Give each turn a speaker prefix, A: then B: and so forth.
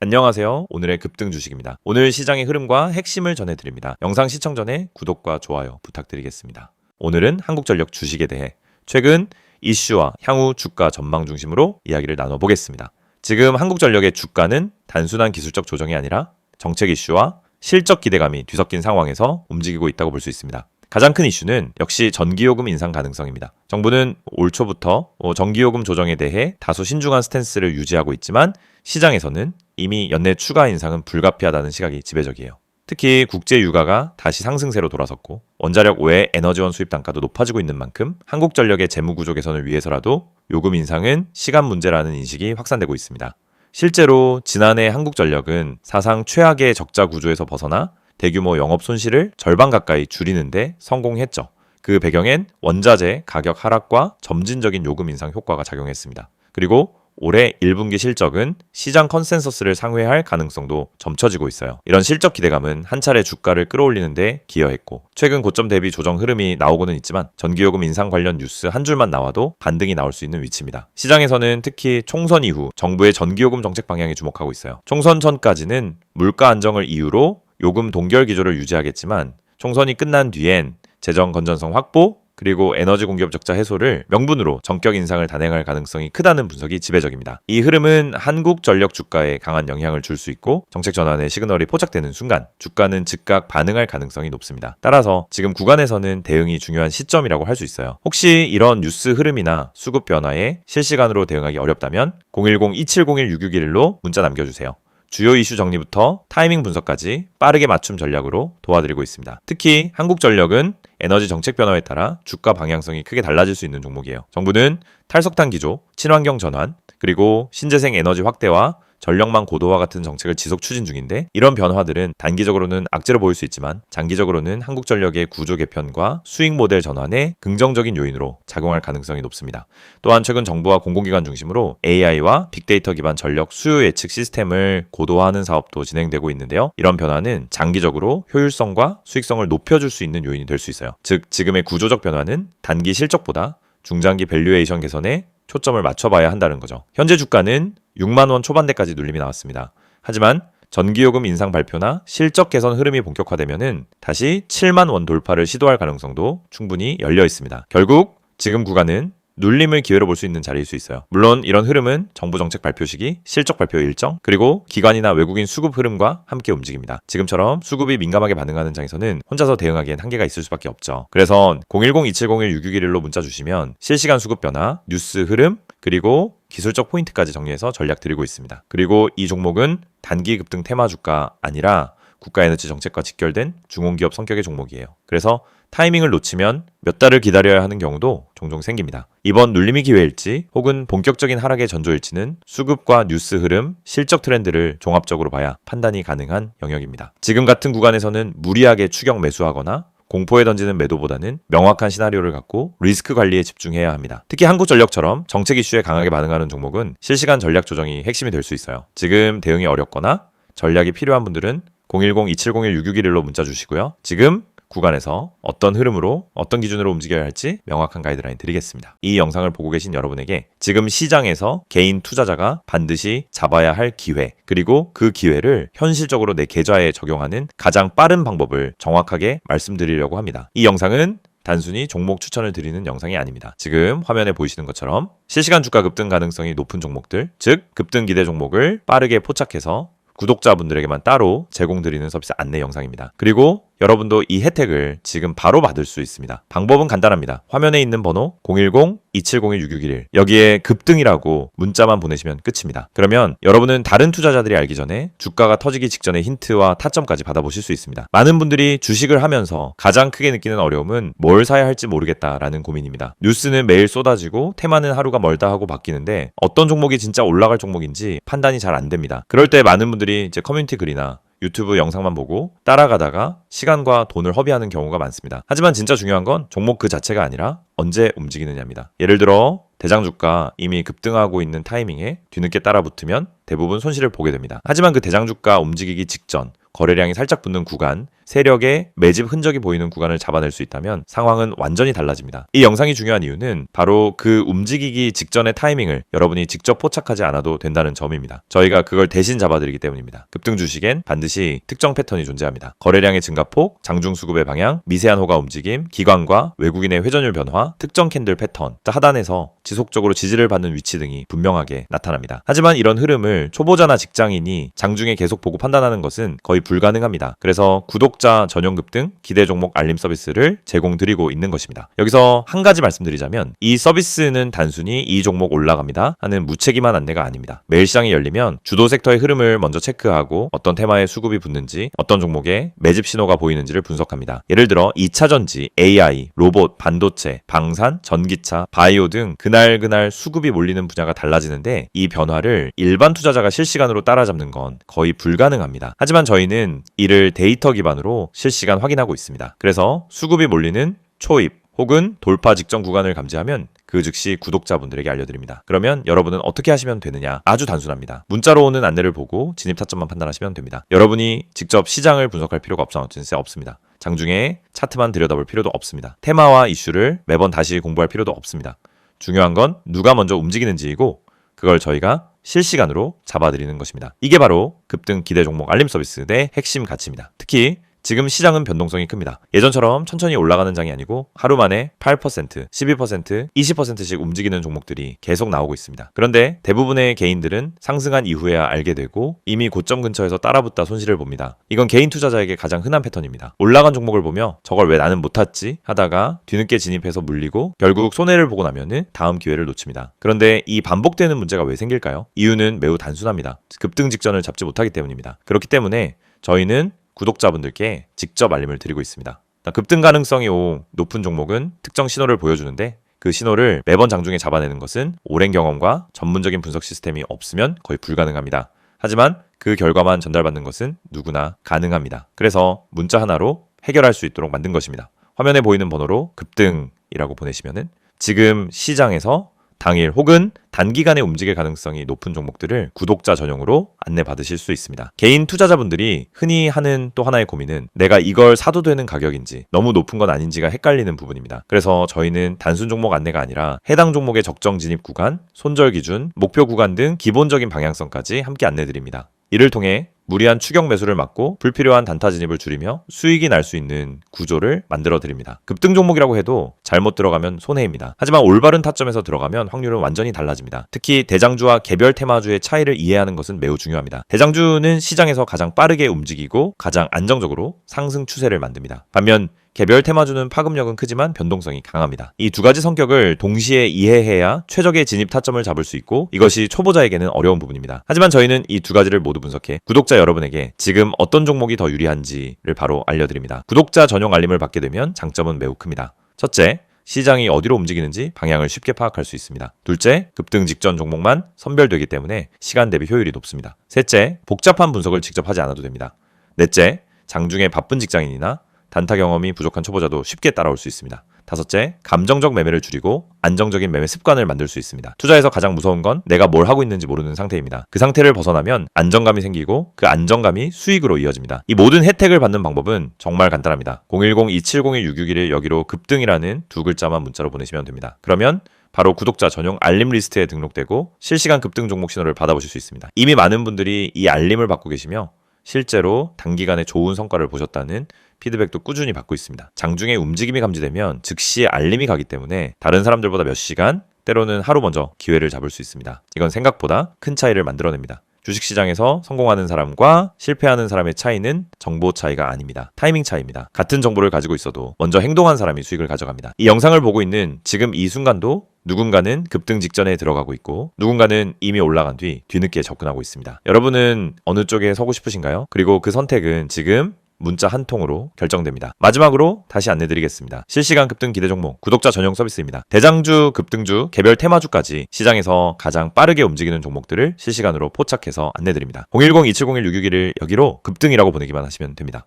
A: 안녕하세요. 오늘의 급등 주식입니다. 오늘 시장의 흐름과 핵심을 전해드립니다. 영상 시청 전에 구독과 좋아요 부탁드리겠습니다. 오늘은 한국전력 주식에 대해 최근 이슈와 향후 주가 전망 중심으로 이야기를 나눠보겠습니다. 지금 한국전력의 주가는 단순한 기술적 조정이 아니라 정책 이슈와 실적 기대감이 뒤섞인 상황에서 움직이고 있다고 볼 수 있습니다. 가장 큰 이슈는 역시 전기요금 인상 가능성입니다. 정부는 올 초부터 전기요금 조정에 대해 다소 신중한 스탠스를 유지하고 있지만 시장에서는 이미 연내 추가 인상은 불가피하다는 시각이 지배적이에요. 특히 국제 유가가 다시 상승세로 돌아섰고 원자력 외 에너지원 수입 단가도 높아지고 있는 만큼 한국전력의 재무 구조 개선을 위해서라도 요금 인상은 시간 문제라는 인식이 확산되고 있습니다. 실제로 지난해 한국전력은 사상 최악의 적자 구조에서 벗어나 대규모 영업 손실을 절반 가까이 줄이는데 성공했죠. 그 배경엔 원자재 가격 하락과 점진적인 요금 인상 효과가 작용했습니다. 그리고 올해 1분기 실적은 시장 컨센서스를 상회할 가능성도 점쳐지고 있어요. 이런 실적 기대감은 한 차례 주가를 끌어올리는데 기여했고 최근 고점 대비 조정 흐름이 나오고는 있지만 전기요금 인상 관련 뉴스 한 줄만 나와도 반등이 나올 수 있는 위치입니다. 시장에서는 특히 총선 이후 정부의 전기요금 정책 방향에 주목하고 있어요. 총선 전까지는 물가 안정을 이유로 요금 동결 기조를 유지하겠지만 총선이 끝난 뒤엔 재정 건전성 확보 그리고 에너지 공급 적자 해소를 명분으로 정격 인상을 단행할 가능성이 크다는 분석이 지배적입니다. 이 흐름은 한국전력 주가에 강한 영향을 줄 수 있고 정책 전환의 시그널이 포착되는 순간 주가는 즉각 반응할 가능성이 높습니다. 따라서 지금 구간에서는 대응이 중요한 시점이라고 할 수 있어요. 혹시 이런 뉴스 흐름이나 수급 변화에 실시간으로 대응하기 어렵다면 010-2701-6611로 문자 남겨주세요. 주요 이슈 정리부터 타이밍 분석까지 빠르게 맞춤 전략으로 도와드리고 있습니다. 특히 한국전력은 에너지 정책 변화에 따라 주가 방향성이 크게 달라질 수 있는 종목이에요. 정부는 탈석탄 기조, 친환경 전환, 그리고 신재생 에너지 확대와 전력망 고도화 같은 정책을 지속 추진 중인데 이런 변화들은 단기적으로는 악재로 보일 수 있지만 장기적으로는 한국전력의 구조 개편과 수익 모델 전환에 긍정적인 요인으로 작용할 가능성이 높습니다. 또한 최근 정부와 공공기관 중심으로 AI와 빅데이터 기반 전력 수요 예측 시스템을 고도화하는 사업도 진행되고 있는데요. 이런 변화는 장기적으로 효율성과 수익성을 높여줄 수 있는 요인이 될 수 있어요. 즉 지금의 구조적 변화는 단기 실적보다 중장기 밸류에이션 개선에 초점을 맞춰봐야 한다는 거죠. 현재 주가는 6만 원 초반대까지 눌림이 나왔습니다. 하지만 전기요금 인상 발표나 실적 개선 흐름이 본격화되면은 다시 7만 원 돌파를 시도할 가능성도 충분히 열려 있습니다. 결국 지금 구간은 눌림을 기회로 볼 수 있는 자리일 수 있어요. 물론 이런 흐름은 정부 정책 발표 시기, 실적 발표 일정, 그리고 기관이나 외국인 수급 흐름과 함께 움직입니다. 지금처럼 수급이 민감하게 반응하는 장에서는 혼자서 대응하기엔 한계가 있을 수밖에 없죠. 그래서 010-2701-6611로 문자 주시면 실시간 수급 변화, 뉴스 흐름, 그리고 기술적 포인트까지 정리해서 전략 드리고 있습니다. 그리고 이 종목은 단기 급등 테마 주가 아니라 국가에너지 정책과 직결된 중공기업 성격의 종목이에요. 그래서 타이밍을 놓치면 몇 달을 기다려야 하는 경우도 종종 생깁니다. 이번 눌림이 기회일지 혹은 본격적인 하락의 전조일지는 수급과 뉴스 흐름, 실적 트렌드를 종합적으로 봐야 판단이 가능한 영역입니다. 지금 같은 구간에서는 무리하게 추격 매수하거나 공포에 던지는 매도보다는 명확한 시나리오를 갖고 리스크 관리에 집중해야 합니다. 특히 한국전력처럼 정책 이슈에 강하게 반응하는 종목은 실시간 전략 조정이 핵심이 될 수 있어요. 지금 대응이 어렵거나 전략이 필요한 분들은 010-2701-6611로 문자 주시고요. 지금 구간에서 어떤 흐름으로 어떤 기준으로 움직여야 할지 명확한 가이드라인 드리겠습니다. 이 영상을 보고 계신 여러분에게 지금 시장에서 개인 투자자가 반드시 잡아야 할 기회 그리고 그 기회를 현실적으로 내 계좌에 적용하는 가장 빠른 방법을 정확하게 말씀드리려고 합니다. 이 영상은 단순히 종목 추천을 드리는 영상이 아닙니다. 지금 화면에 보이시는 것처럼 실시간 주가 급등 가능성이 높은 종목들, 즉 급등 기대 종목을 빠르게 포착해서 구독자분들에게만 따로 제공드리는 서비스 안내 영상입니다. 그리고 여러분도 이 혜택을 지금 바로 받을 수 있습니다. 방법은 간단합니다. 화면에 있는 번호 010-2701-6611 여기에 급등이라고 문자만 보내시면 끝입니다. 그러면 여러분은 다른 투자자들이 알기 전에 주가가 터지기 직전의 힌트와 타점까지 받아보실 수 있습니다. 많은 분들이 주식을 하면서 가장 크게 느끼는 어려움은 뭘 사야 할지 모르겠다라는 고민입니다. 뉴스는 매일 쏟아지고 테마는 하루가 멀다 하고 바뀌는데 어떤 종목이 진짜 올라갈 종목인지 판단이 잘 안 됩니다. 그럴 때 많은 분들이 이제 커뮤니티 글이나 유튜브 영상만 보고 따라가다가 시간과 돈을 허비하는 경우가 많습니다. 하지만 진짜 중요한 건 종목 그 자체가 아니라 언제 움직이느냐입니다. 예를 들어 대장주가 이미 급등하고 있는 타이밍에 뒤늦게 따라 붙으면 대부분 손실을 보게 됩니다. 하지만 그 대장주가 움직이기 직전 거래량이 살짝 붙는 구간 세력의 매집 흔적이 보이는 구간을 잡아낼 수 있다면 상황은 완전히 달라집니다. 이 영상이 중요한 이유는 바로 그 움직이기 직전의 타이밍을 여러분이 직접 포착하지 않아도 된다는 점입니다. 저희가 그걸 대신 잡아드리기 때문입니다. 급등 주식엔 반드시 특정 패턴이 존재합니다. 거래량의 증가폭, 장중 수급의 방향, 미세한 호가 움직임, 기관과 외국인의 회전율 변화, 특정 캔들 패턴, 하단에서 지속적으로 지지를 받는 위치 등이 분명하게 나타납니다. 하지만 이런 흐름을 초보자나 직장인이 장중에 계속 보고 판단하는 것은 거의 불가능합니다. 그래서 구독자 전용 급등 기대 종목 알림 서비스를 제공드리고 있는 것입니다. 여기서 한 가지 말씀드리자면 이 서비스는 단순히 이 종목 올라갑니다 하는 무책임한 안내가 아닙니다. 매일 시장이 열리면 주도 섹터의 흐름을 먼저 체크하고 어떤 테마에 수급이 붙는지, 어떤 종목에 매집 신호가 보이는지를 분석합니다. 예를 들어 2차전지, AI, 로봇, 반도체, 방산, 전기차, 바이오 등 그날 수급이 몰리는 분야가 달라지는데 이 변화를 일반 투자자가 실시간으로 따라잡는 건 거의 불가능합니다. 하지만 저희는 이를 데이터 기반으로 실시간 확인하고 있습니다. 그래서 수급이 몰리는 초입 혹은 돌파 직전 구간을 감지하면 그 즉시 구독자분들에게 알려드립니다. 그러면 여러분은 어떻게 하시면 되느냐? 아주 단순합니다. 문자로 오는 안내를 보고 진입 타점만 판단하시면 됩니다. 여러분이 직접 시장을 분석할 필요가 없습니다. 장중에 차트만 들여다볼 필요도 없습니다. 테마와 이슈를 매번 다시 공부할 필요도 없습니다. 중요한 건 누가 먼저 움직이는지이고 그걸 저희가 실시간으로 잡아드리는 것입니다. 이게 바로 급등 기대 종목 알림 서비스의 핵심 가치입니다. 특히 지금 시장은 변동성이 큽니다. 예전처럼 천천히 올라가는 장이 아니고 하루 만에 8%, 12%, 20%씩 움직이는 종목들이 계속 나오고 있습니다. 그런데 대부분의 개인들은 상승한 이후에야 알게 되고 이미 고점 근처에서 따라붙다 손실을 봅니다. 이건 개인 투자자에게 가장 흔한 패턴입니다. 올라간 종목을 보며 저걸 왜 나는 못 탔지? 하다가 뒤늦게 진입해서 물리고 결국 손해를 보고 나면은 다음 기회를 놓칩니다. 그런데 이 반복되는 문제가 왜 생길까요? 이유는 매우 단순합니다. 급등 직전을 잡지 못하기 때문입니다. 그렇기 때문에 저희는 구독자분들께 직접 알림을 드리고 있습니다. 급등 가능성이 높은 종목은 특정 신호를 보여주는데 그 신호를 매번 장중에 잡아내는 것은 오랜 경험과 전문적인 분석 시스템이 없으면 거의 불가능합니다. 하지만 그 결과만 전달받는 것은 누구나 가능합니다. 그래서 문자 하나로 해결할 수 있도록 만든 것입니다. 화면에 보이는 번호로 급등이라고 보내시면은 지금 시장에서 당일 혹은 단기간에 움직일 가능성이 높은 종목들을 구독자 전용으로 안내받으실 수 있습니다. 개인 투자자분들이 흔히 하는 또 하나의 고민은 내가 이걸 사도 되는 가격인지 너무 높은 건 아닌지가 헷갈리는 부분입니다. 그래서 저희는 단순 종목 안내가 아니라 해당 종목의 적정 진입 구간, 손절 기준, 목표 구간 등 기본적인 방향성까지 함께 안내드립니다. 이를 통해 무리한 추격 매수를 막고 불필요한 단타 진입을 줄이며 수익이 날 수 있는 구조를 만들어 드립니다. 급등 종목이라고 해도 잘못 들어가면 손해입니다. 하지만 올바른 타점에서 들어가면 확률은 완전히 달라집니다. 특히 대장주와 개별 테마주의 차이를 이해하는 것은 매우 중요합니다. 대장주는 시장에서 가장 빠르게 움직이고 가장 안정적으로 상승 추세를 만듭니다. 반면 개별 테마주는 파급력은 크지만 변동성이 강합니다. 이 두 가지 성격을 동시에 이해해야 최적의 진입 타점을 잡을 수 있고 이것이 초보자에게는 어려운 부분입니다. 하지만 저희는 이 두 가지를 모두 분석해 구독자 여러분에게 지금 어떤 종목이 더 유리한지를 바로 알려드립니다. 구독자 전용 알림을 받게 되면 장점은 매우 큽니다. 첫째, 시장이 어디로 움직이는지 방향을 쉽게 파악할 수 있습니다. 둘째, 급등 직전 종목만 선별되기 때문에 시간 대비 효율이 높습니다. 셋째, 복잡한 분석을 직접 하지 않아도 됩니다. 넷째, 장중에 바쁜 직장인이나 단타 경험이 부족한 초보자도 쉽게 따라올 수 있습니다. 다섯째, 감정적 매매를 줄이고 안정적인 매매 습관을 만들 수 있습니다. 투자에서 가장 무서운 건 내가 뭘 하고 있는지 모르는 상태입니다. 그 상태를 벗어나면 안정감이 생기고 그 안정감이 수익으로 이어집니다. 이 모든 혜택을 받는 방법은 정말 간단합니다. 010-2701-661을 여기로 급등이라는 두 글자만 문자로 보내시면 됩니다. 그러면 바로 구독자 전용 알림 리스트에 등록되고 실시간 급등 종목 신호를 받아보실 수 있습니다. 이미 많은 분들이 이 알림을 받고 계시며 실제로 단기간에 좋은 성과를 보셨다는 피드백도 꾸준히 받고 있습니다. 장중에 움직임이 감지되면 즉시 알림이 가기 때문에 다른 사람들보다 몇 시간, 때로는 하루 먼저 기회를 잡을 수 있습니다. 이건 생각보다 큰 차이를 만들어냅니다. 주식시장에서 성공하는 사람과 실패하는 사람의 차이는 정보 차이가 아닙니다. 타이밍 차이입니다. 같은 정보를 가지고 있어도 먼저 행동한 사람이 수익을 가져갑니다. 이 영상을 보고 있는 지금 이 순간도 누군가는 급등 직전에 들어가고 있고 누군가는 이미 올라간 뒤 뒤늦게 접근하고 있습니다. 여러분은 어느 쪽에 서고 싶으신가요? 그리고 그 선택은 지금 문자 한 통으로 결정됩니다. 마지막으로 다시 안내드리겠습니다. 실시간 급등 기대 종목 구독자 전용 서비스입니다. 대장주, 급등주, 개별 테마주까지 시장에서 가장 빠르게 움직이는 종목들을 실시간으로 포착해서 안내드립니다. 010-2701-661을 여기로 급등이라고 보내기만 하시면 됩니다.